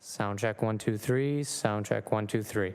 Sound check 1 2 3. Sound check 1 2 3.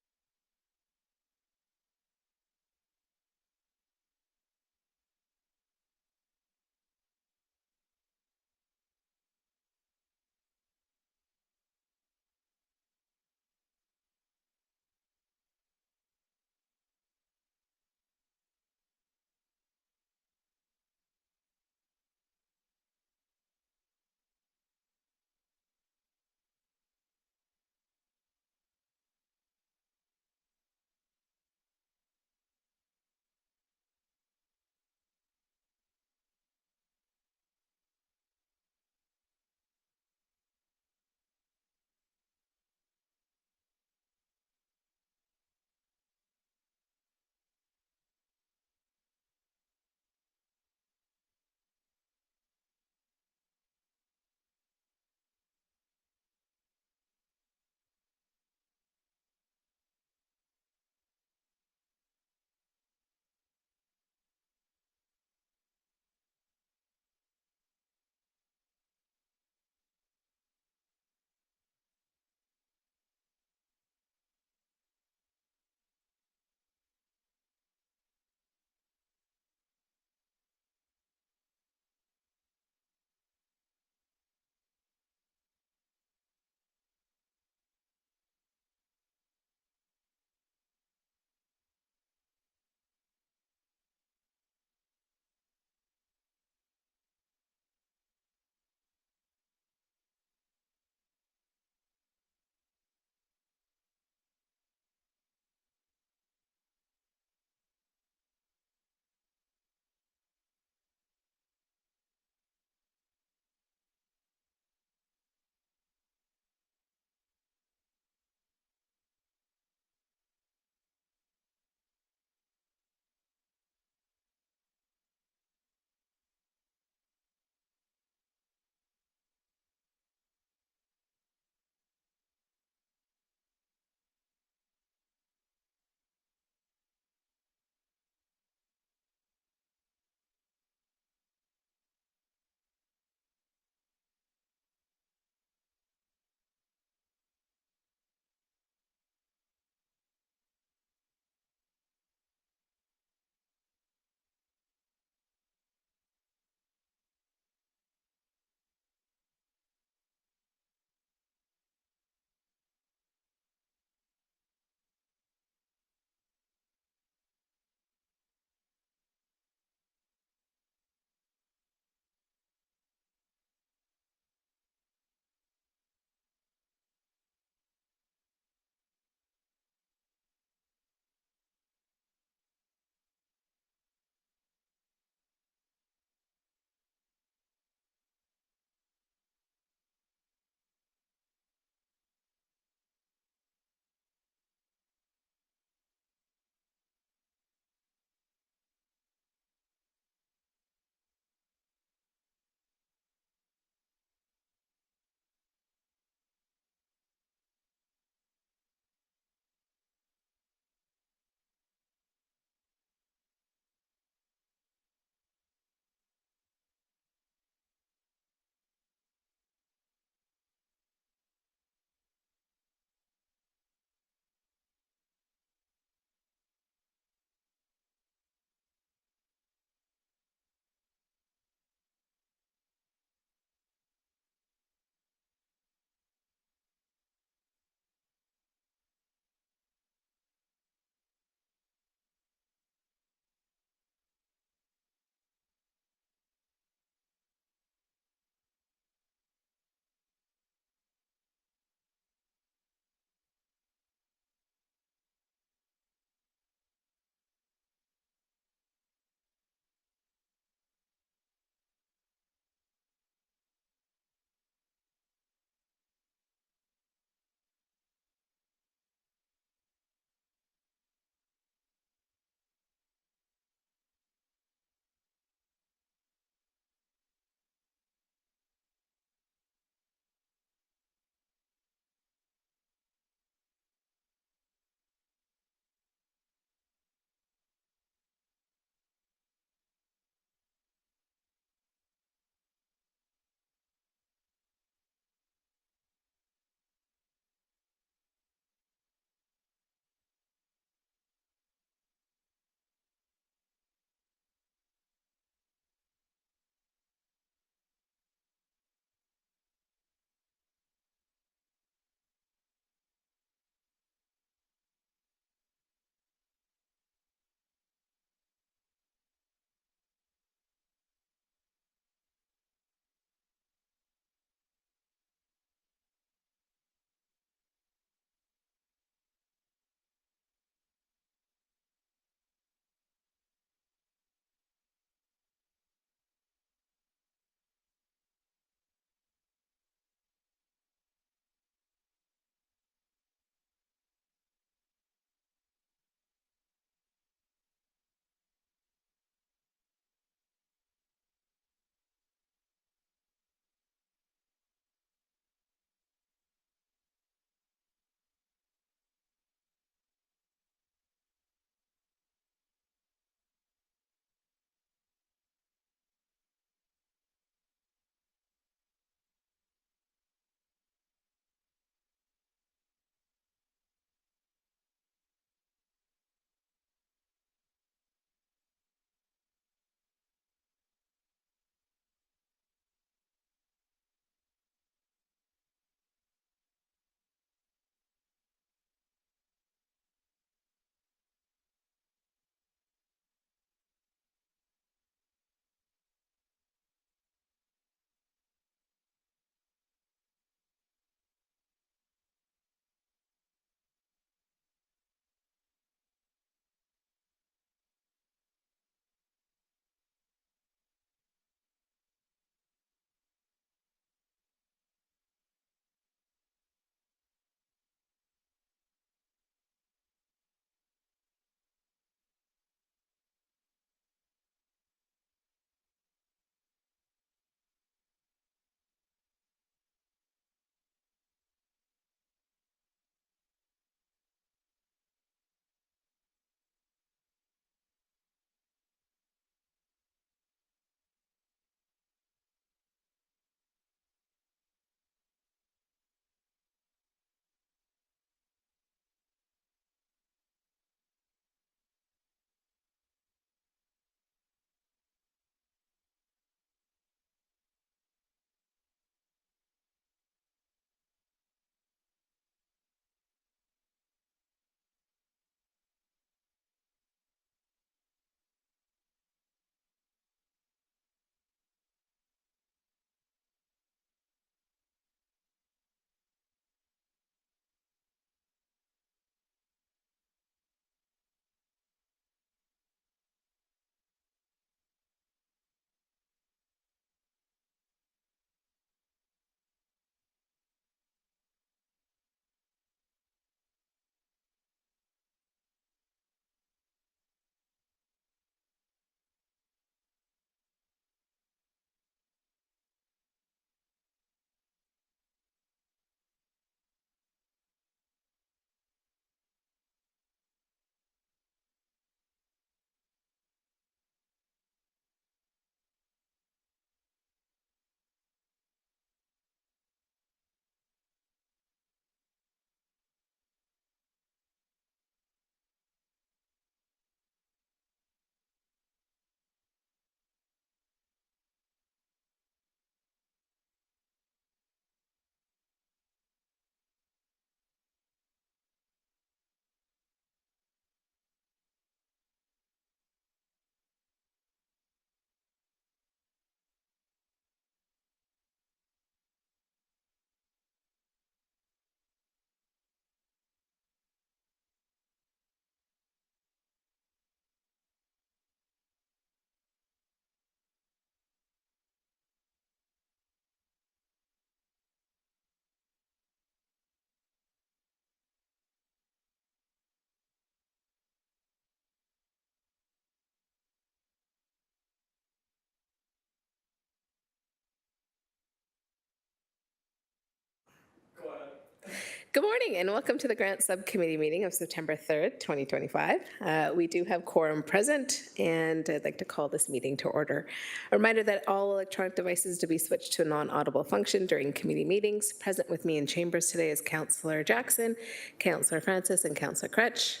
Good morning and welcome to the Grant Subcommittee meeting of September 3rd, 2025. We do have quorum present and I'd like to call this meeting to order. A reminder that all electronic devices to be switched to a non-audible function during committee meetings. Present with me in chambers today is Councillor Jackson, Councillor Francis, and Councillor Crutch.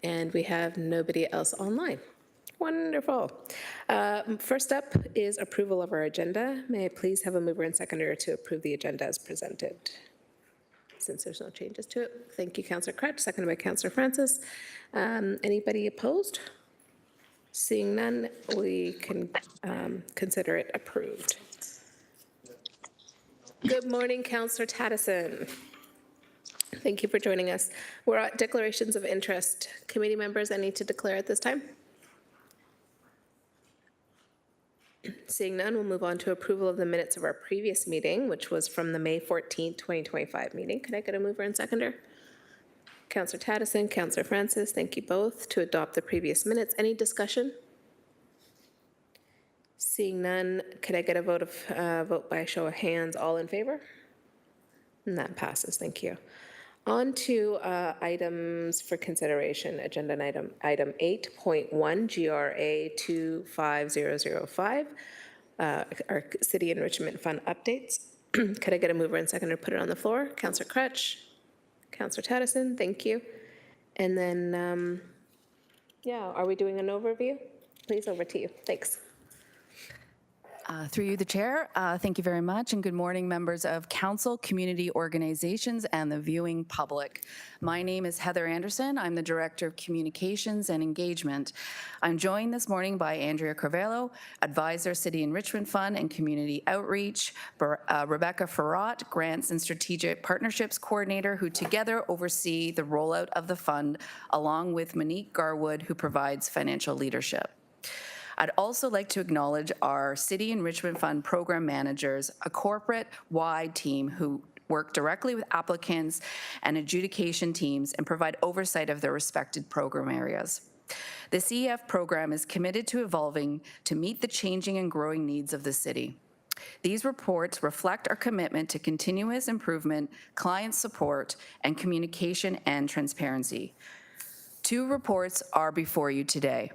And we have nobody else online. Wonderful. First up is approval of our agenda. May I please have a mover and seconder to approve the agenda as presented? Since there's no changes to it. Thank you, Councillor Crutch, seconded by Councillor Francis. Anybody opposed? Seeing none, we can consider it approved. Good morning, Councillor Tattison. Thank you for joining us. We're at declarations of interest. Committee members, I need to declare at this time. Seeing none, we'll move on to approval of the minutes of our previous meeting, which was from the May 14th, 2025 meeting. Could I get a mover and seconder? Councillor Tattison, Councillor Francis, thank you both to adopt the previous minutes. Any discussion? Seeing none, could I get a vote by a show of hands? All in favor? And that passes. Thank you. On to items for consideration. Agenda item 8.1, GRA 25005, our City Enrichment Fund updates. Could I get a mover and seconder to put it on the floor? Councillor Crutch, Councillor Tattison, thank you. And then, are we doing an overview? Please, over to you. Thanks. Through you, the chair, thank you very much, and good morning, members of council, community organizations, and the viewing public. My name is Heather Anderson. I'm the Director of Communications and Engagement. I'm joined this morning by Andrea Carvalho, Advisor, City Enrichment Fund and Community Outreach, Rebecca Farrat, Grants and Strategic Partnerships Coordinator, who together oversee the rollout of the fund, along with Monique Garwood, who provides financial leadership. I'd also like to acknowledge our City Enrichment Fund program managers, a corporate-wide team who work directly with applicants and adjudication teams and provide oversight of their respected program areas. The CEF program is committed to evolving to meet the changing and growing needs of the city. These reports reflect our commitment to continuous improvement, client support, and communication and transparency. Two reports are before you today.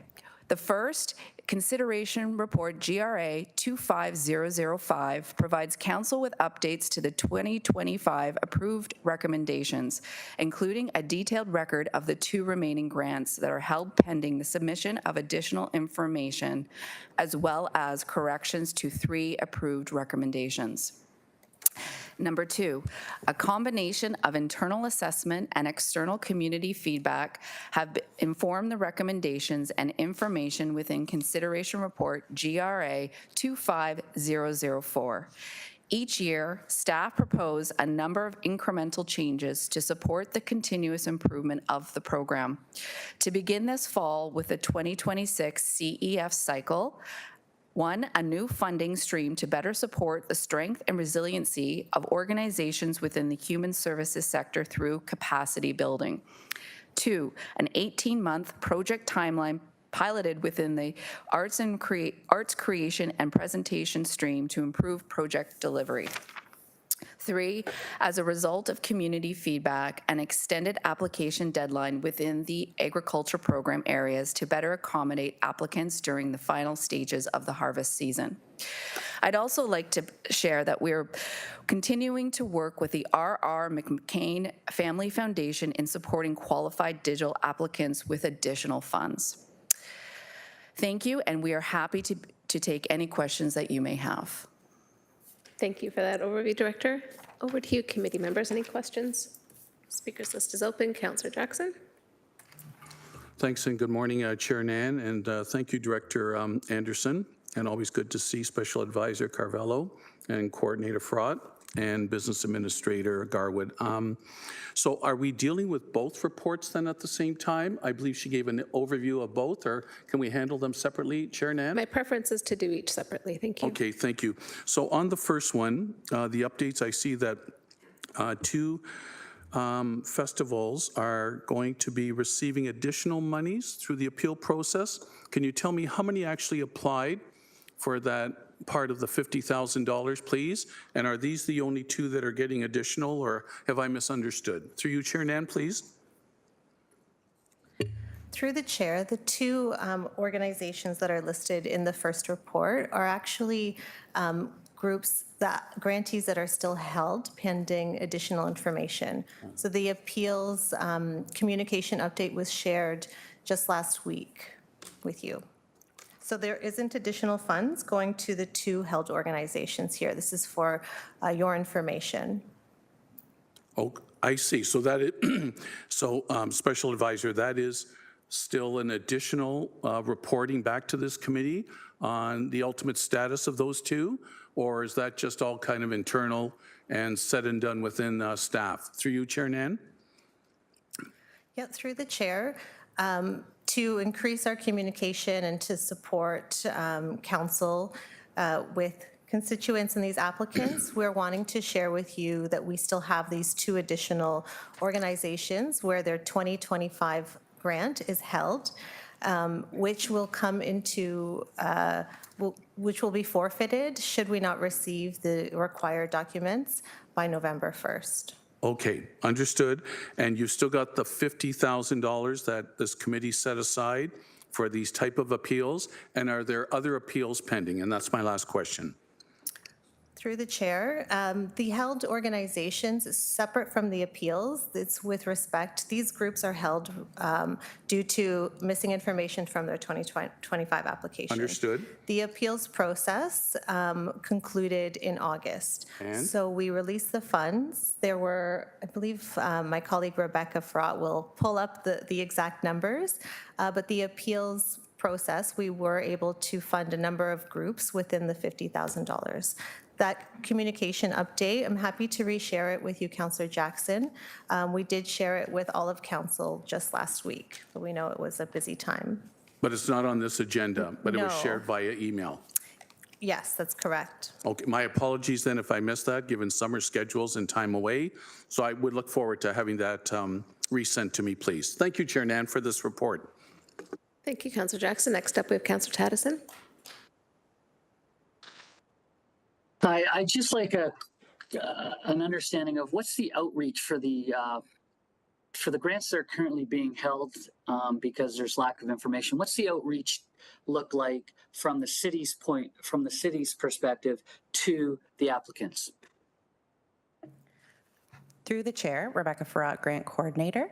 The first, Consideration Report GRA 25005, provides Council with updates to the 2025 approved recommendations, including a detailed record of the 2 remaining grants that are held pending the submission of additional information, as well as corrections to 3 approved recommendations. Number 2, a combination of internal assessment and external community feedback have informed the recommendations and information within Consideration Report GRA 25004. Each year, staff propose a number of incremental changes to support the continuous improvement of the program. To begin this fall with the 2026 CEF cycle, 1, a new funding stream to better support the strength and resiliency of organizations within the human services sector through capacity building. 2, an 18-month project timeline piloted within the arts creation and presentation stream to improve project delivery. 3, as a result of community feedback, an extended application deadline within the agriculture program areas to better accommodate applicants during the final stages of the harvest season. I'd also like to share that we're continuing to work with the R.R. McCain Family Foundation in supporting qualified digital applicants with additional funds. Thank you, and we are happy to take any questions that you may have. Thank you for that overview, Director. Over to you, committee members. Any questions? Speakers list is open. Councillor Jackson. Thanks and good morning, Chair Nan, and thank you, Director Anderson, and always good to see Special Advisor Carvalho and Coordinator Farrat and Business Administrator Garwood. So are we dealing with both reports then at the same time? I believe she gave an overview of both, or can we handle them separately, Chair Nan? My preference is to do each separately. Thank you. Okay, thank you. So on the first one, the updates, I see that 2 festivals are going to be receiving additional monies through the appeal process. Can you tell me how many actually applied for that part of the $50,000, please? And are these the only two that are getting additional, or have I misunderstood? Through you, Chair Nan, please. Through the chair, the two organizations that are listed in the first report are actually groups grantees that are still held pending additional information. So the appeals communication update was shared just last week with you. So there isn't additional funds going to the two held organizations here. This is for your information. Oh, I see. So that is, Special Advisor, that is still an additional reporting back to this committee on the ultimate status of those two? Or is that just all kind of internal and said and done within staff? Through you, Chair Nan? Yeah, through the chair. To increase our communication and to support council with constituents and these applicants, we're wanting to share with you that we still have these two additional organizations where their 2025 grant is held, which will come into, which will be forfeited should we not receive the required documents by November 1st. Okay, understood. And you've still got the $50,000 that this committee set aside for these type of appeals? And are there other appeals pending? And that's my last question. Through the chair, the held organizations is separate from the appeals. It's with respect, these groups are held due to missing information from their 2025 application. Understood. The appeals process concluded in August. And? So we released the funds. There were, I believe my colleague Rebecca Frott will pull up the exact numbers, but the appeals process, we were able to fund a number of groups within the $50,000. That communication update, I'm happy to reshare it with you, Councillor Jackson. We did share it with all of council just last week, but we know it was a busy time. But it's not on this agenda, but it was No. shared via email. Yes, that's correct. Okay, my apologies then if I missed that, given summer schedules and time away. So I would look forward to having that resent to me, please. Thank you, Chair Nan, for this report. Thank you, Councillor Jackson. Next up, we have Councillor Taddison. Hi, I'd just like an understanding of what's the outreach for the grants that are currently being held because there's lack of information. What's the outreach look like from the city's perspective to the applicants? Through the chair, Rebecca Farrat, grant coordinator.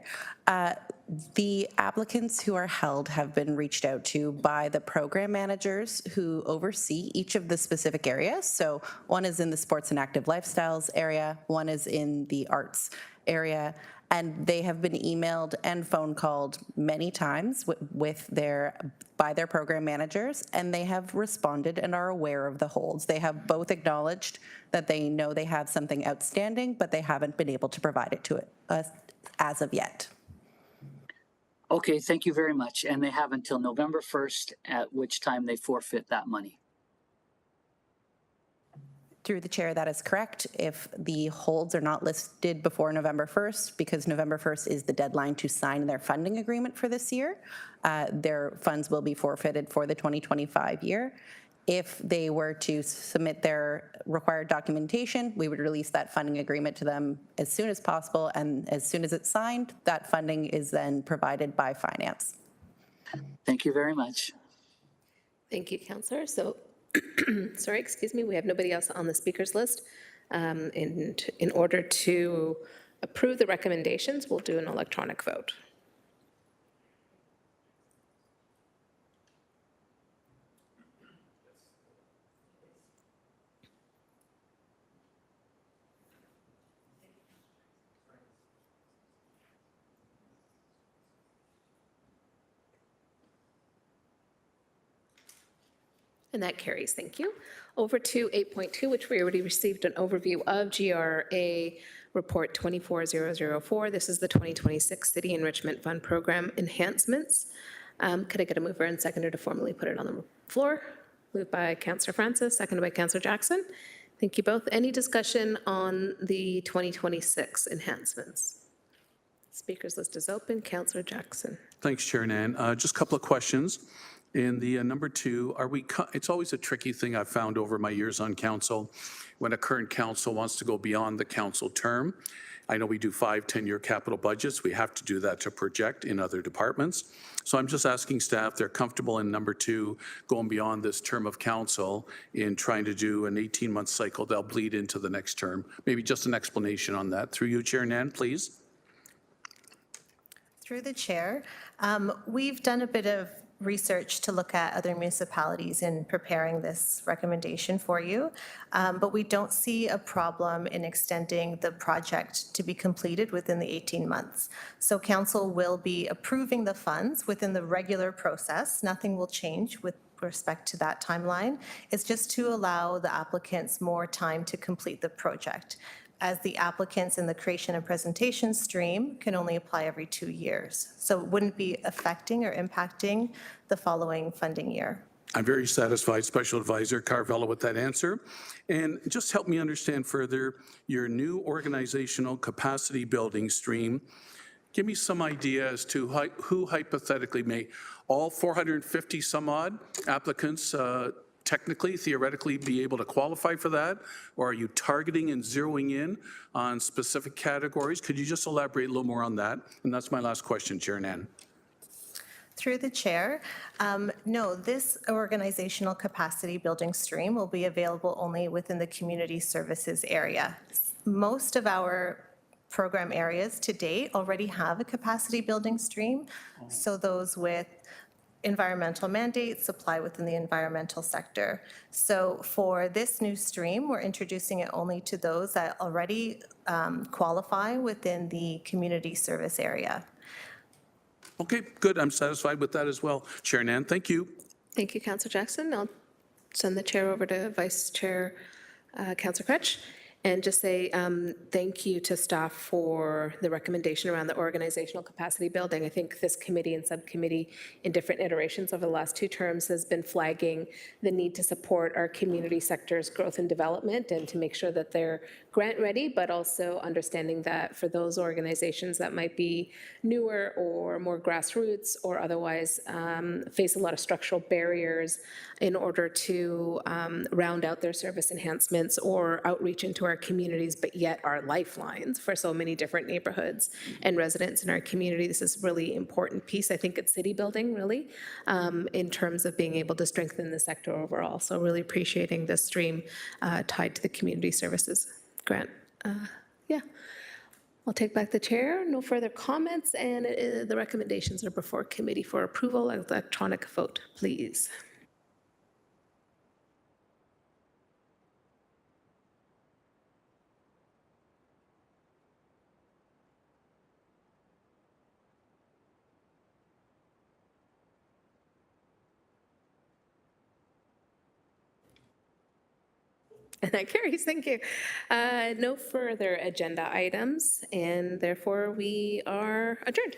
The applicants who are held have been reached out to by the program managers who oversee each of the specific areas. So one is in the sports and active lifestyles area, one is in the arts area, and they have been emailed and phone called many times by their program managers, and they have responded and are aware of the holds. They have both acknowledged that they know they have something outstanding, but they haven't been able to provide it to us as of yet. Okay, thank you very much. And they have until November 1st, at which time they forfeit that money. Through the chair, that is correct. If the holds are not listed before November 1st, because November 1st is the deadline to sign their funding agreement for this year, their funds will be forfeited for the 2025 year. If they were to submit their required documentation, we would release that funding agreement to them as soon as possible, and as soon as it's signed, that funding is then provided by finance. Thank you very much. Thank you, Councillor. So, sorry, excuse me, we have nobody else on the speakers list. And in order to approve the recommendations, we'll do an electronic vote. And that carries, thank you. Over to 8.2, which we already received an overview of, GRA Report 24004. This is the 2026 City Enrichment Fund Program enhancements. Could I get a mover and seconder to formally put it on the floor? Moved by Councillor Francis, seconded by Councillor Jackson. Thank you both. Any discussion on the 2026 enhancements? Speakers list is open. Councillor Jackson. Thanks, Chair Nan. Just a couple of questions. In the number 2, it's always a tricky thing I've found over my years on council when a current council wants to go beyond the council term. I know we do 5, 10-year capital budgets. We have to do that to project in other departments. So I'm just asking staff, they're comfortable in number 2, going beyond this term of council in trying to do an 18-month cycle that'll bleed into the next term. Maybe just an explanation on that. Through you, Chair Nan, please. Through the chair, we've done a bit of research to look at other municipalities in preparing this recommendation for you, but we don't see a problem in extending the project to be completed within the 18 months. So council will be approving the funds within the regular process. Nothing will change with respect to that timeline. It's just to allow the applicants more time to complete the project, as the applicants in the creation and presentation stream can only apply every 2 years. So it wouldn't be affecting or impacting the following funding year. I'm very satisfied, Special Advisor Carvello, with that answer. And just help me understand further your new organizational capacity building stream. Give me some idea as to who hypothetically may, all 450 some odd applicants technically, theoretically be able to qualify for that? Or are you targeting and zeroing in on specific categories? Could you just elaborate a little more on that? And that's my last question, Chair Nan. Through the chair, no, this organizational capacity building stream will be available only within the community services area. Most of our program areas to date already have a capacity building stream. So those with environmental mandates apply within the environmental sector. So for this new stream, we're introducing it only to those that already qualify within the community service area. Okay, good. I'm satisfied with that as well. Chair Nan, thank you. Thank you, Councillor Jackson. I'll send the chair over to Vice Chair Councillor Crutch and just say thank you to staff for the recommendation around the organizational capacity building. I think this committee and subcommittee in different iterations over the last 2 terms has been flagging the need to support our community sector's growth and development and to make sure that they're grant ready, but also understanding that for those organizations that might be newer or more grassroots or otherwise face a lot of structural barriers in order to round out their service enhancements or outreach into our communities, but yet are lifelines for so many different neighborhoods and residents in our community. This is a really important piece. I think it's city building, really, in terms of being able to strengthen the sector overall. So really appreciating this stream tied to the community services grant. Yeah. I'll take back the chair. No further comments, and the recommendations are before committee for approval. Electronic vote, please. And that carries, thank you. No further agenda items, and therefore we are adjourned.